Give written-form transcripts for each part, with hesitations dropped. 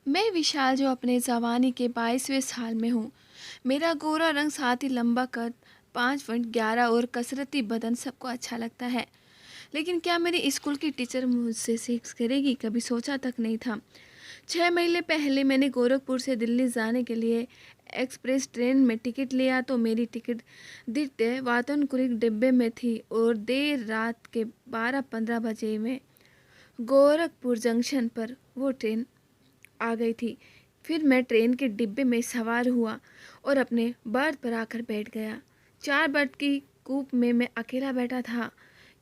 मैं विशाल जो अपने जवानी के 22वें साल में हूँ। मेरा गोरा रंग, साथ ही लंबा कद, 5 फुट 11 और कसरती बदन सबको अच्छा लगता है। लेकिन क्या मेरी स्कूल की टीचर मुझसे सेक्स करेगी, कभी सोचा तक नहीं था। 6 महीने पहले मैंने गोरखपुर से दिल्ली जाने के लिए एक्सप्रेस ट्रेन में टिकट लिया तो मेरी टिकट दिखते वातानुकूलित डिब्बे में थी और देर रात के 12-15 बजे में गोरखपुर जंक्शन पर वो ट्रेन आ गई थी। फिर मैं ट्रेन के डिब्बे में सवार हुआ और अपने बर्थ पर आकर बैठ गया। 4 बर्थ की कूप में मैं अकेला बैठा था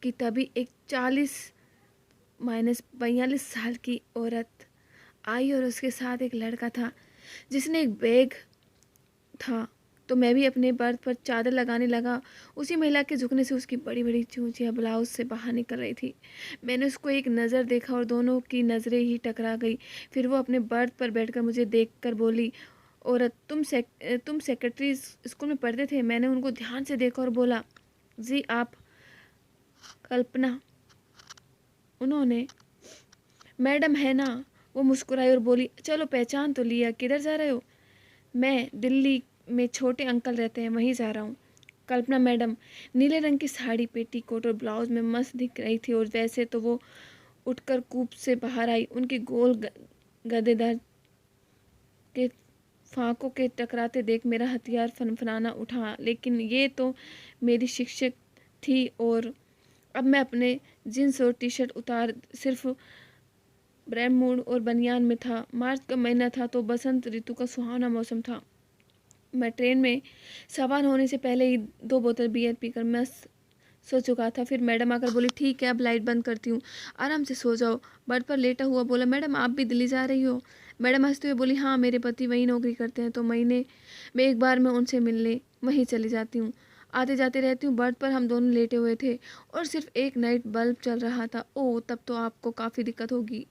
कि तभी एक 40-42 साल की औरत आई और उसके साथ एक लड़का था जिसने एक बैग था। तो मैं भी अपने बर्थ पर चादर लगाने लगा। उसी महिला के झुकने से उसकी बड़ी बड़ी चूंटियां ब्लाउज से बाहर निकल रही थी। मैंने उसको एक नज़र देखा और दोनों की नज़रें ही टकरा गई। फिर वो अपने बर्थ पर बैठकर मुझे देखकर बोली, औरत, तुम सेक्रेटरी स्कूल में पढ़ते थे? मैंने उनको ध्यान से देखा और बोला, जी आप कल्पना? उन्होंने, मैडम है ना? वो मुस्कुराई और बोली, चलो पहचान तो लिया, किधर जा रहे हो? मैं दिल्ली में छोटे अंकल रहते हैं, वहीं जा रहा हूँ। कल्पना मैडम नीले रंग की साड़ी, पेटीकोट और ब्लाउज में मस्त दिख रही थी और वैसे तो वो उठकर कूप से बाहर आई। उनके गोल गद्देदार के फांकों के टकराते देख मेरा हथियार फनफनाना उठा। लेकिन ये तो मेरी शिक्षक थी और अब मैं अपने जींस और टी शर्ट उतार सिर्फ ब्रेमूड और बनियान में था। मार्च का महीना था तो बसंत ऋतु का सुहावना मौसम था। मैं ट्रेन में सवार होने से पहले ही 2 बोतल बियर पीकर मस्त सो चुका था। फिर मैडम आकर बोली, ठीक है अब लाइट बंद करती हूँ, आराम से सो जाओ। बेड पर लेटा हुआ बोला, मैडम आप भी दिल्ली जा रही हो? मैडम हंसते हुए बोली, हाँ मेरे पति वहीं नौकरी करते हैं तो महीने में एक बार मैं उनसे मिलने वहीं चली जाती हूँ। आते जाते रहती हूँ। बेड पर हम दोनों लेटे हुए थे और सिर्फ एक नाइट बल्ब चल रहा था। ओह, तब तो आपको काफ़ी दिक्कत होगी।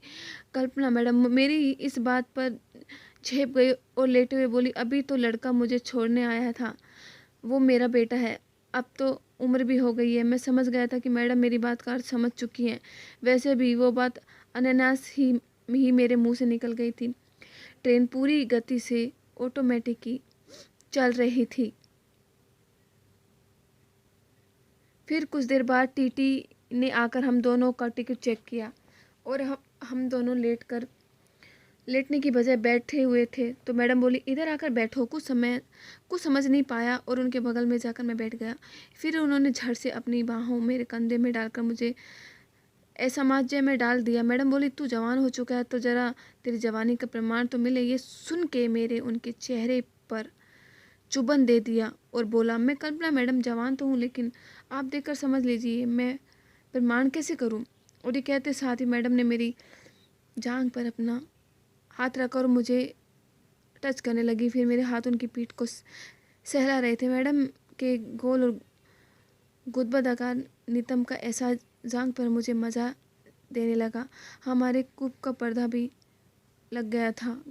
कल्पना मैडम मेरी इस बात पर झेप गई और लेटे हुए बोली, अभी तो लड़का मुझे छोड़ने आया था, वो मेरा बेटा है। अब तो उम्र भी हो गई है। मैं समझ गया था कि मैडम मेरी बात का अर्थ समझ चुकी हैं। वैसे भी वो बात अनायास ही मेरे मुंह से निकल गई थी। ट्रेन पूरी गति से ऑटोमेटिक ही चल रही थी। फिर कुछ देर बाद टीटी ने आकर हम दोनों का टिकट चेक किया और हम दोनों लेटने की बजाय बैठे हुए थे तो मैडम बोली, इधर आकर बैठो। कुछ समझ नहीं पाया और उनके बगल में जाकर मैं बैठ गया। फिर उन्होंने झट से अपनी बाहों मेरे कंधे में डालकर मुझे असमंजस में डाल दिया। मैडम बोली, तू जवान हो चुका है तो ज़रा तेरी जवानी का प्रमाण तो मिले। ये सुन के मेरे उनके चेहरे पर चुभन दे दिया और बोला, मैं कल्पना मैडम जवान तो हूँ लेकिन आप देखकर समझ लीजिए मैं प्रमाण कैसे करूँ? और ये कहते साथ ही मैडम ने मेरी जांघ पर अपना हाथ रखकर मुझे टच करने लगी। फिर मेरे हाथ उनकी पीठ को सहला रहे थे। मैडम के गोल और गुदबदाकार नितंब का एहसास जांघ पर मुझे मज़ा देने लगा। हमारे कूप का पर्दा भी लग गया था।